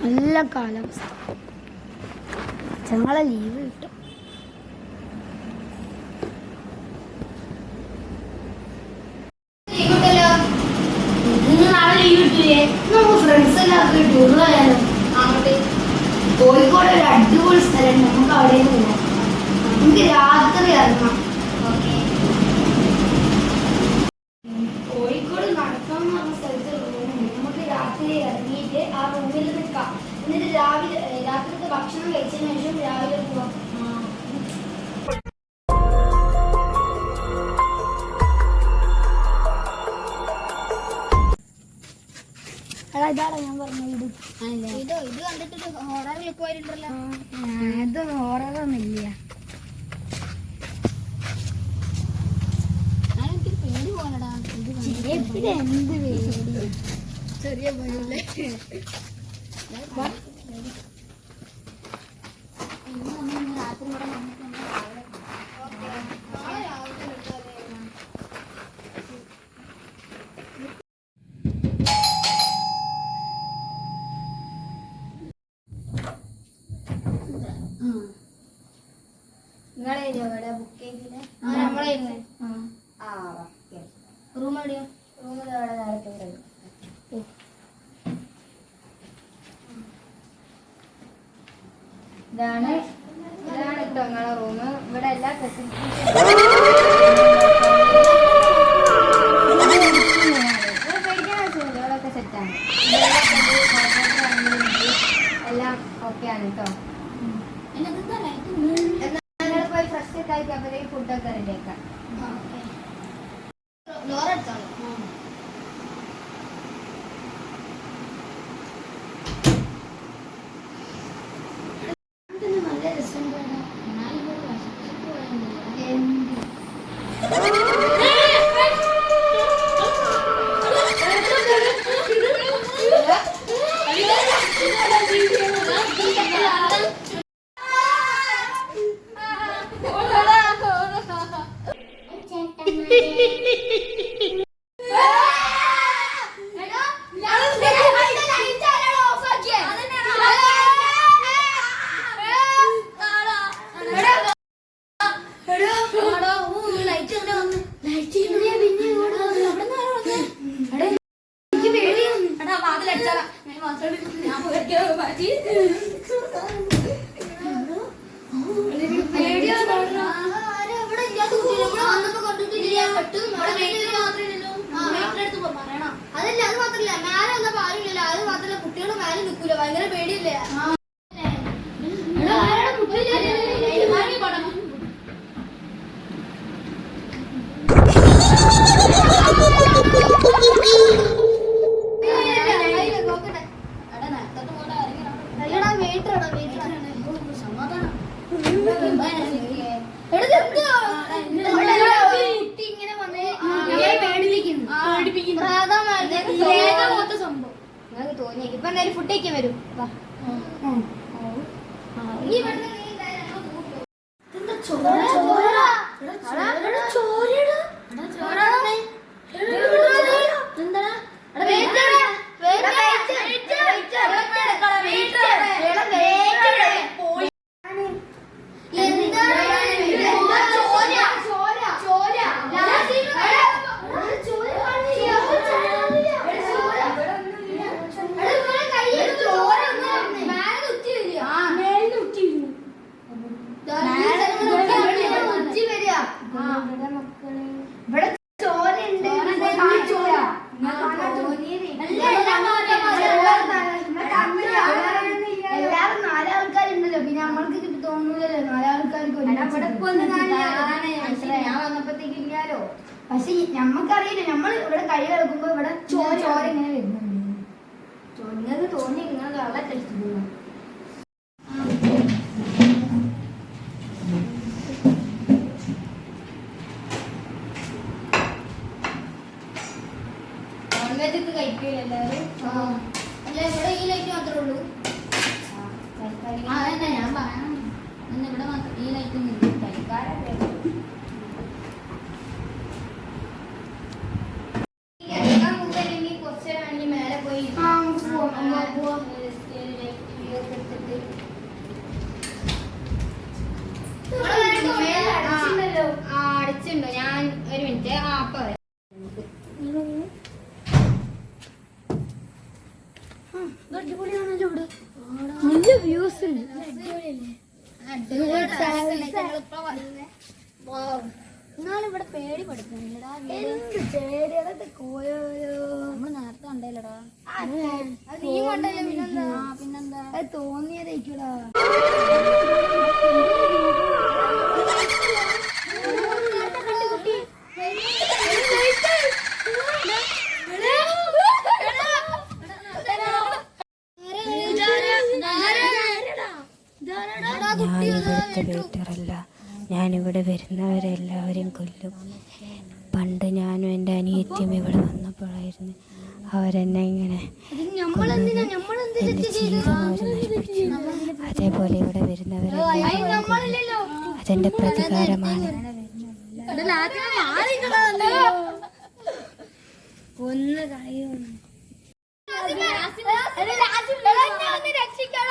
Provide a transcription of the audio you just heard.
നല്ല കാലാവസ്ഥ. ഞങ്ങളെ ലീവ് കിട്ടും. നാളെ ലീവ് കിട്ടില്ലേ? നമുക്ക് ഫ്രണ്ട്സ് എല്ലാവർക്കും ടൂർ പോയാലോ? അങ്ങോട്ട് കോഴിക്കോട് ഒരു അടിപൊളി സ്ഥലം, നമുക്ക് അവിടെ പോവാം. നമുക്ക് രാത്രി ഇറങ്ങാം. കോഴിക്കോട് നടക്കാൻ പറഞ്ഞ സ്ഥലത്ത് റൂമുണ്ട്. നമുക്ക് രാത്രി ഇറങ്ങിയിട്ട് ആ റൂമിൽ നിൽക്കാം. എന്നിട്ട് രാത്രിത്തെ ഭക്ഷണം കഴിച്ചതിന് ശേഷം രാവിലെ പോവാം. ഇതാണ് ഞാൻ പറഞ്ഞ വീട്. ഇത് കണ്ടിട്ട് ഹൊറർ ലുക്ക് വരുന്നുണ്ടല്ലോ. ഇത് ഹൊററൊന്നും ഇല്ല. പേടി പോലടാ. എന്ത് പേടി, ചെറിയ പോലല്ലേ. രാത്രി ഇവിടെ നിങ്ങളെ ബുക്ക് ചെയ്തില്ലേ? റൂം എവിടെയോ? റൂം അവിടെ നേരത്തെ. ഇതാണ് കേട്ടോ നിങ്ങളെ റൂം. ഇവിടെ എല്ലാ ഫെസിലിറ്റീസും ഇവിടെയൊക്കെ സെറ്റാണ്. എല്ലാം ഓക്കെ ആണ് കേട്ടോ. പോയി ഫ്രഷ് ഒക്കെ ആയിട്ട് അപ്പോഴേക്കും ഫുഡൊക്കെ റെഡിയാക്കാം. നല്ല രസമുണ്ട്. അതല്ല, അത് മാത്രല്ല മേലെ വന്നപ്പോ ആരുമില്ലല്ലോ. അത് മാത്രല്ല കുട്ടികളും മേലെ നിൽക്കൂല. ഭയങ്കര പേടിയല്ലേ. നിങ്ങൾക്ക് തോന്നി ഇപ്പൊ എന്തായാലും ഫുഡ് കഴിക്കാൻ വരും. ഇവിടെ ചോരയുണ്ട്. എല്ലാവരും നാലാൾക്കാരുണ്ടല്ലോ. പിന്നെ നമ്മൾക്ക് തോന്നൂലല്ലോ നാലാൾക്കാർക്ക്. ഞാൻ വന്നപ്പോഴത്തേക്ക് ഇല്ലാലോ. പക്ഷെ നമ്മക്കറിയില്ല. നമ്മൾ ഇവിടെ കൈ കിടക്കുമ്പോ ഇവിടെ ചോര ഇങ്ങനെ വരുന്നുണ്ട്. നിങ്ങൾക്ക് തോന്നി നിങ്ങൾ വെള്ളം കഴിച്ചു. കഴിക്കില്ല എല്ലാവരും. അല്ല ഇവിടെ ഈ ലൈറ്റ് മാത്രമേ ഉള്ളൂ. അതന്നെ ഞാൻ പറയാം. ഇവിടെ മാത്രം ഈ ലൈറ്റ് കുറച്ച് മേലെ പോയി എന്നാലും ഇവിടെ പേടി പഠിക്കുന്നില്ലടാ. നമ്മള് നേരത്തെ കണ്ടേലടാ. പിന്നെന്താ തോന്നിയതായിക്കൂടാ. ഞാനിവിടുത്തെ വീട്ടറല്ല, ഞാനിവിടെ വരുന്നവരെല്ലാവരും കൊല്ലും. പണ്ട് ഞാനും എൻ്റെ അനിയത്തിയും ഇവിടെ വന്നപ്പോഴായിരുന്നു അവരെന്നെ ഇങ്ങനെ എൻ്റെ ജീവിതം അവർ നശിപ്പിച്ചു. അതേപോലെ ഇവിടെ വരുന്നവരെല്ലാം അതെൻ്റെ പ്രതികാരമാണ്. ഒന്ന് കഴിയും രക്ഷിക്കണം.